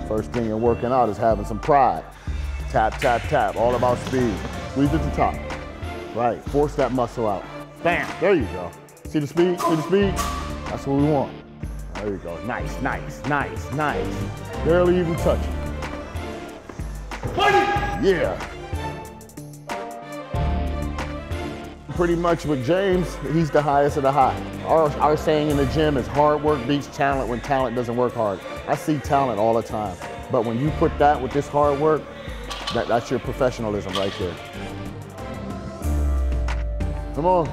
First thing in working out is having some pride. Tap, tap, tap, all about speed. Squeeze at the top. Right, force that muscle out. Bam, there you go. See the speed, see the speed? That's what we want. There you go, nice, nice, nice, nice. Barely even touch it. Yeah. Pretty much with James, he's the highest of the high. Our saying in the gym is hard work beats talent when talent doesn't work hard. I see talent all the time, but when you put that with this hard work, that's your professionalism right there. Come on.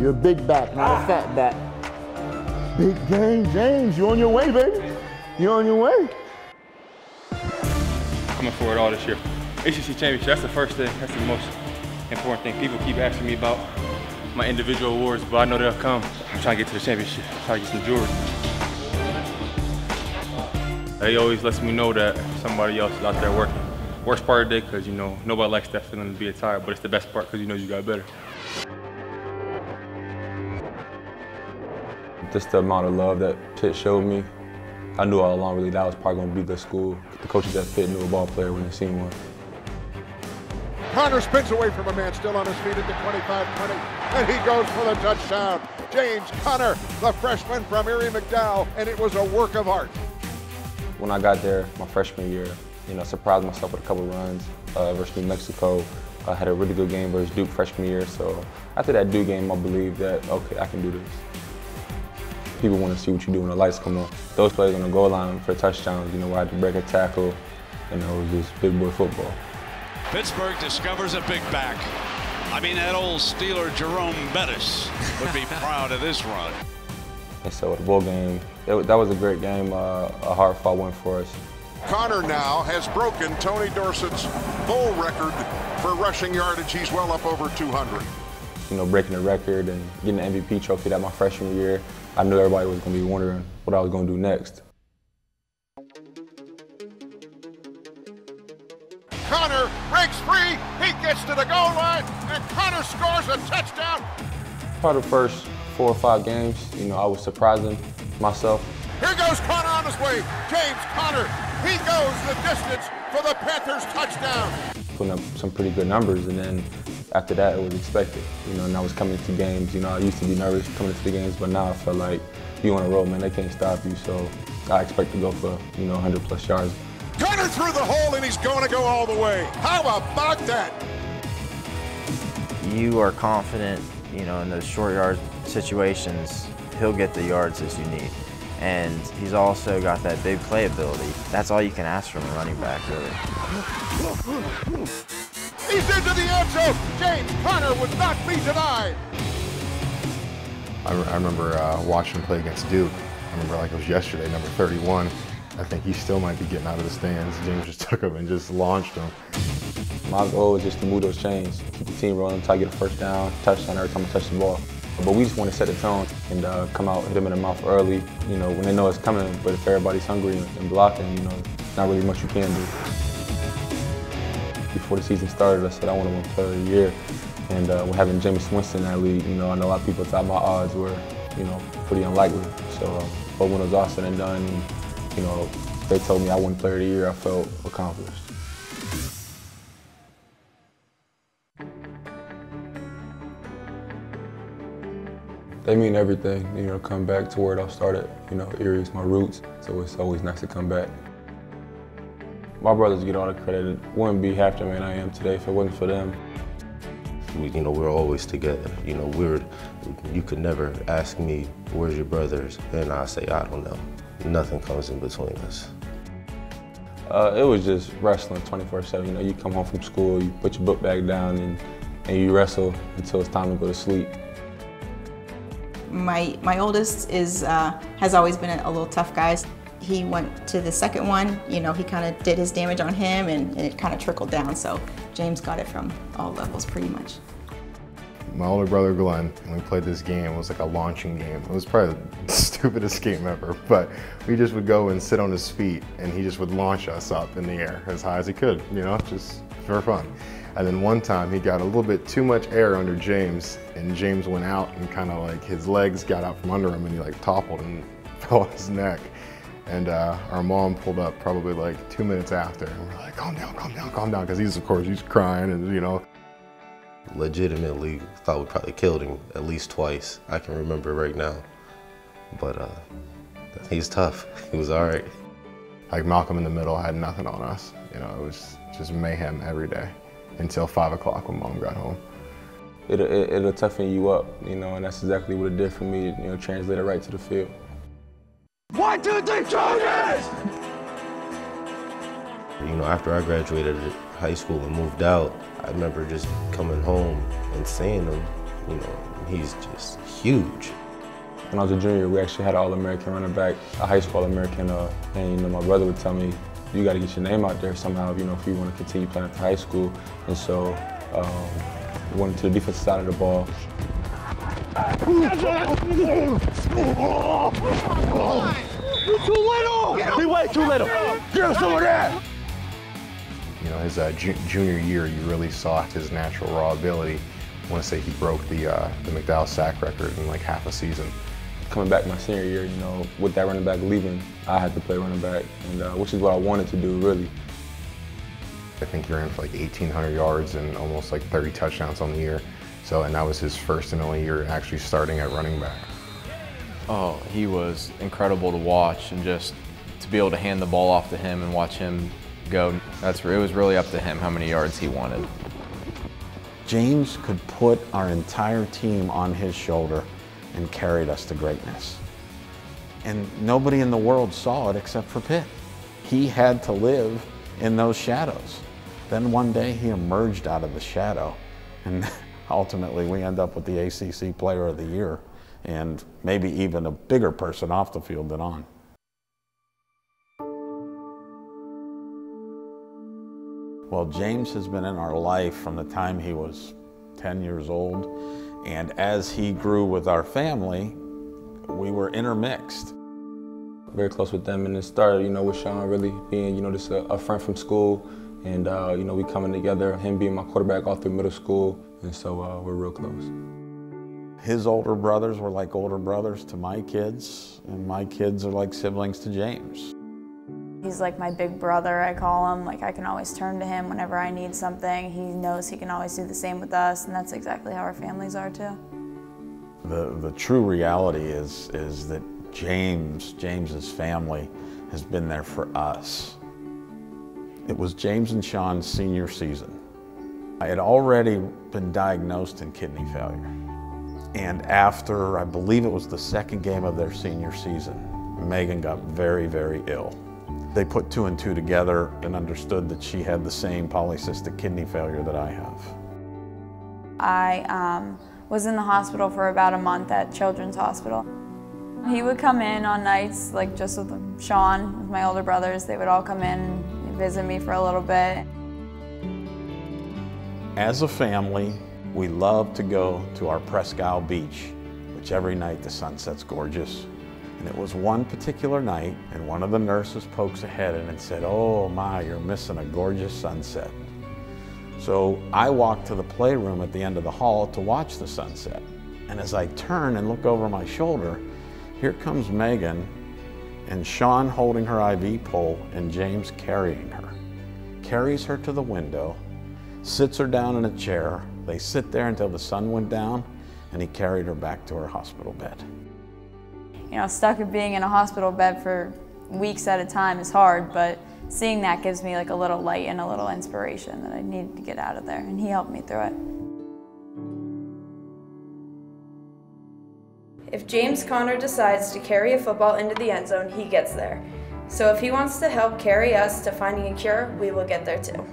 You're a big back, not a fat back. Big game, James. You on your way, baby. You on your way. Coming forward all this year. ACC championship, that's the first thing. That's the most important thing. People keep asking me about my individual awards, but I know they'll come. I'm trying to get to the championship, trying to get some jewelry. He always lets me know that somebody else is out there working. Worst part of the day, because you know, nobody likes that feeling to be tired, but it's the best part because you know you got better. Just the amount of love that Pitt showed me, I knew all along really that was probably going to be the school. The coaches at Pitt knew a ball player when they seen one. Connor spins away from a man still on his feet at the 25-20, and he goes for the touchdown. James Conner, the freshman from Erie McDowell, and it was a work of art. When I got there my freshman year, surprised myself with a couple runs versus New Mexico. I had a really good game versus Duke freshman year, so after that Duke game, I believed that, okay, I can do this. People want to see what you do when the lights come on. Those plays on the goal line for touchdowns, where I had to break a tackle, it was just big boy football. Pittsburgh discovers a big back. I mean, that old Steeler Jerome Bettis would be proud of this run. And so the bowl game, that was a great game, a hard-fought win for us. Connor now has broken Tony Dorsett's bowl record for rushing yardage. He's well up over 200. Breaking the record and getting the MVP trophy that my freshman year, I knew everybody was going to be wondering what I was going to do next. Connor breaks free, he gets to the goal line, and Connor scores a touchdown. Probably the first 4 or 5 games, I was surprising myself. Here goes Connor on his way. James Conner, he goes the distance for the Panthers touchdown. Putting up some pretty good numbers, and then after that, it was expected. And I was coming to games. I used to be nervous coming to the games, but now I feel like you on a roll, man. They can't stop you. So I expect to go for 100+ yards. Connor through the hole, and he's going to go all the way. How about that? You are confident, in those short yard situations, he'll get the yards that you need. And he's also got that big play ability. That's all you can ask from a running back, really. He's into the end zone. James Conner would not be denied. I remember watching him play against Duke. I remember like it was yesterday, number 31. I think he still might be getting out of the stands. James just took him and just launched him. My goal is just to move those chains, keep the team rolling, try to get a first down, touchdown every time I touch the ball. But we just want to set the tone and come out, hit them in the mouth early, when they know it's coming. But if everybody's hungry and blocking, not really much you can do. Before the season started, I said I want to win Player of the Year. And with having Jameis Winston in that league, I know a lot of people thought my odds were, pretty unlikely. So, but when it was all said and done, they told me I won Player of the Year, I felt accomplished. They mean everything, come back to where it all started. Erie is my roots, so it's always nice to come back. My brothers get all the credit. It wouldn't be half the man I am today if it wasn't for them. We're always together. You could never ask me, where's your brothers? And I say, I don't know. Nothing comes in between us. It was just wrestling 24/7. You come home from school, you put your book bag down and you wrestle until it's time to go to sleep. My oldest has always been a little tough guy. He went to the second one, he kind of did his damage on him and it kind of trickled down. So James got it from all levels pretty much. My older brother Glenn, when we played this game, it was like a launching game. It was probably the stupidest game ever, but we just would go and sit on his feet and he just would launch us up in the air as high as he could, just for fun. And then one time he got a little bit too much air under James and James went out and kind of like his legs got out from under him and he like toppled and fell on his neck. And our mom pulled up probably like 2 minutes after, and we're like, calm down, because he's, of course, he's crying, and you know. Legitimately thought we probably killed him at least twice. I can remember right now. But he's tough. He was all right. Like Malcolm in the Middle had nothing on us. You know, it was just mayhem every day until 5 o'clock when Mom got home. It'll toughen you up, you know, and that's exactly what it did for me, you know, translated right to the field. 1, 2, 3, Trojans! You know, after I graduated high school and moved out, I remember just coming home and seeing him, you know, he's just huge. When I was a junior, we actually had an All-American running back, a high school All-American, and you know, my brother would tell me, you got to get your name out there somehow, you know, if you want to continue playing at high school. And so we went to the defensive side of the ball. You're too little! Be way too little! Give us some of that! You know, his junior year, you really saw his natural raw ability. I want to say he broke the McDowell sack record in like half a season. Coming back my senior year, you know, with that running back leaving, I had to play running back, and which is what I wanted to do, really. I think he ran for like 1,800 yards and almost like 30 touchdowns on the year. So, and that was his first and only year actually starting at running back. Oh, he was incredible to watch, and just to be able to hand the ball off to him and watch him go, it was really up to him how many yards he wanted. James could put our entire team on his shoulder and carried us to greatness. And nobody in the world saw it except for Pitt. He had to live in those shadows. Then one day he emerged out of the shadow, and ultimately we end up with the ACC Player of the Year, and maybe even a bigger person off the field than on. Well, James has been in our life from the time he was 10 years old, and as he grew with our family, we were intermixed. Very close with them, and it started, you know, with Sean really being, you know, just a friend from school, and you know, we coming together, him being my quarterback all through middle school, and so we're real close. His older brothers were like older brothers to my kids, and my kids are like siblings to James. He's like my big brother, I call him. Like, I can always turn to him whenever I need something. He knows he can always do the same with us, and that's exactly how our families are too. The true reality is that James's family has been there for us. It was James and Sean's senior season. I had already been diagnosed in kidney failure. And after, I believe it was the second game of their senior season, Megan got very, very ill. They put 2 and 2 together and understood that she had the same polycystic kidney failure that I have. I was in the hospital for about a month at Children's Hospital. He would come in on nights, like just with Sean, with my older brothers. They would all come in and visit me for a little bit. As a family, we love to go to our Presque Isle Beach, which every night the sunset's gorgeous. And it was one particular night, and one of the nurses pokes ahead and said, "Oh my, you're missing a gorgeous sunset." So I walked to the playroom at the end of the hall to watch the sunset. And as I turn and look over my shoulder, here comes Megan, and Sean holding her IV pole, and James carrying her. Carries her to the window, sits her down in a chair. They sit there until the sun went down, and he carried her back to her hospital bed. You know, stuck at being in a hospital bed for weeks at a time is hard, but seeing that gives me like a little light and a little inspiration that I needed to get out of there, and he helped me through it. If James Conner decides to carry a football into the end zone, he gets there. So if he wants to help carry us to finding a cure, we will get there too.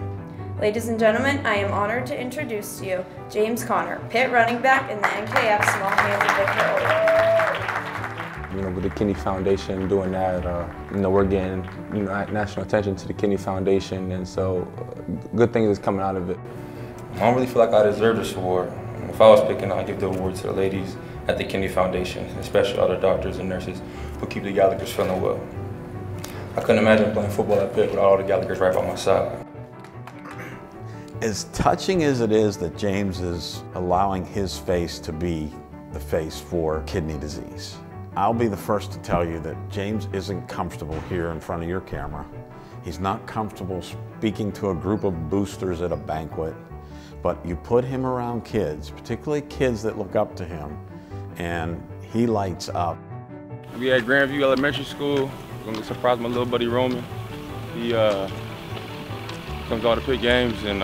Ladies and gentlemen, I am honored to introduce to you James Conner, Pitt running back in the NKF Small Hands Victor. You know, with the Kidney Foundation doing that, you know, we're getting, you know, national attention to the Kidney Foundation, and so good things is coming out of it. I don't really feel like I deserve this award. If I was picking, I'd give the award to the ladies at the Kidney Foundation, especially all the doctors and nurses who keep the Gallaghers feeling well. I couldn't imagine playing football at Pitt without all the Gallaghers right by my side. As touching as it is that James is allowing his face to be the face for kidney disease, I'll be the first to tell you that James isn't comfortable here in front of your camera. He's not comfortable speaking to a group of boosters at a banquet, but you put him around kids, particularly kids that look up to him, and he lights up. We at Grandview Elementary School. We're gonna surprise my little buddy Roman. He comes to all the Pitt games in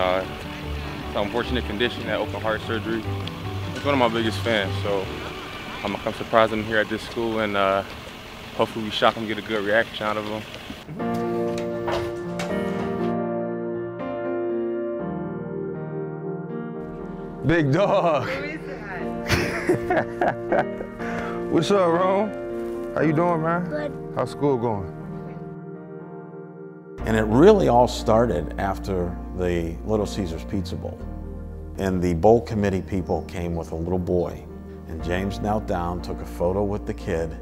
some unfortunate condition, had open heart surgery. He's one of my biggest fans, so I'm gonna come surprise him here at this school, and hopefully we shock him, get a good reaction out of him. Big dog. Who is that? What's up, Rome? How you doing, man? Good. How's school going? And it really all started after the Little Caesars Pizza Bowl. And the bowl committee people came with a little boy. And James knelt down, took a photo with the kid,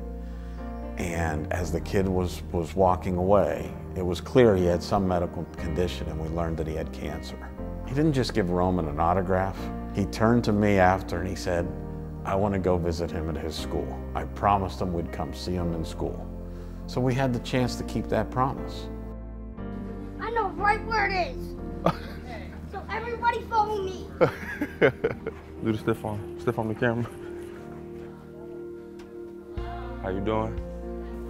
and as the kid was walking away, it was clear he had some medical condition, and we learned that he had cancer. He didn't just give Roman an autograph. He turned to me after and he said, I want to go visit him at his school. I promised him we'd come see him in school. So we had the chance to keep that promise. I know right where it is. So everybody follow me. Do the stiff on the camera. How you doing?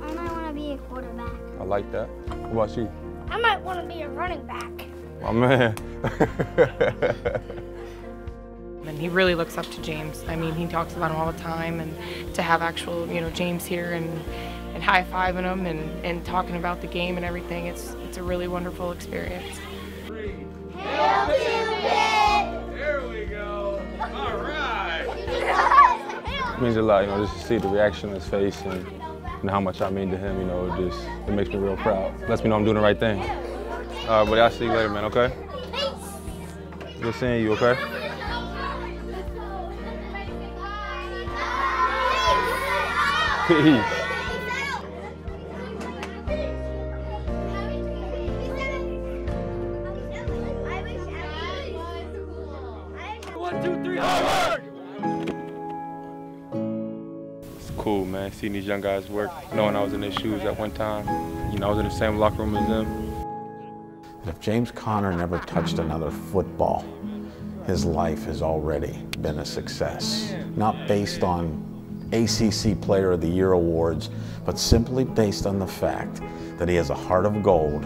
I might want to be a quarterback. I like that. What about you? I might want to be a running back. My man. And he really looks up to James. I mean, he talks about him all the time, and to have actual, James here and high-fiving him and talking about the game and everything, it's a really wonderful experience. Hail to Pitt! There we go. All right. It means a lot, just to see the reaction on his face and how much I mean to him, it makes me real proud. Lets me know I'm doing the right thing. All right, buddy, I'll see you later, man, okay? Good seeing you, okay? Peace. One, two, three, hard! It's cool, man, seeing these young guys work, knowing I was in their shoes at one time. I was in the same locker room as them. If James Conner never touched another football, his life has already been a success. Not based on ACC Player of the Year awards, but simply based on the fact that he has a heart of gold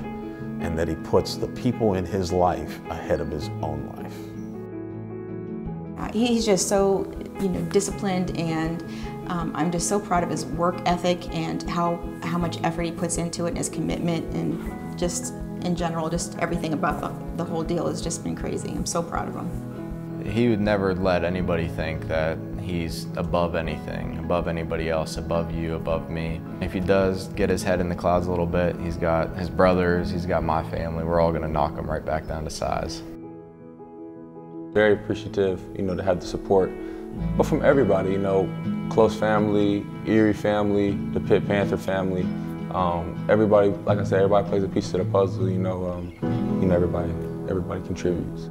and that he puts the people in his life ahead of his own life. He's just so, disciplined, and I'm just so proud of his work ethic and how much effort he puts into it, and his commitment, and just in general, just everything about the whole deal has just been crazy. I'm so proud of him. He would never let anybody think that he's above anything, above anybody else, above you, above me. If he does get his head in the clouds a little bit, he's got his brothers, he's got my family. We're all gonna knock him right back down to size. Very appreciative, to have the support, but from everybody, close family, Erie family, the Pitt Panther family. Everybody, like I said, everybody plays a piece of the puzzle, everybody contributes.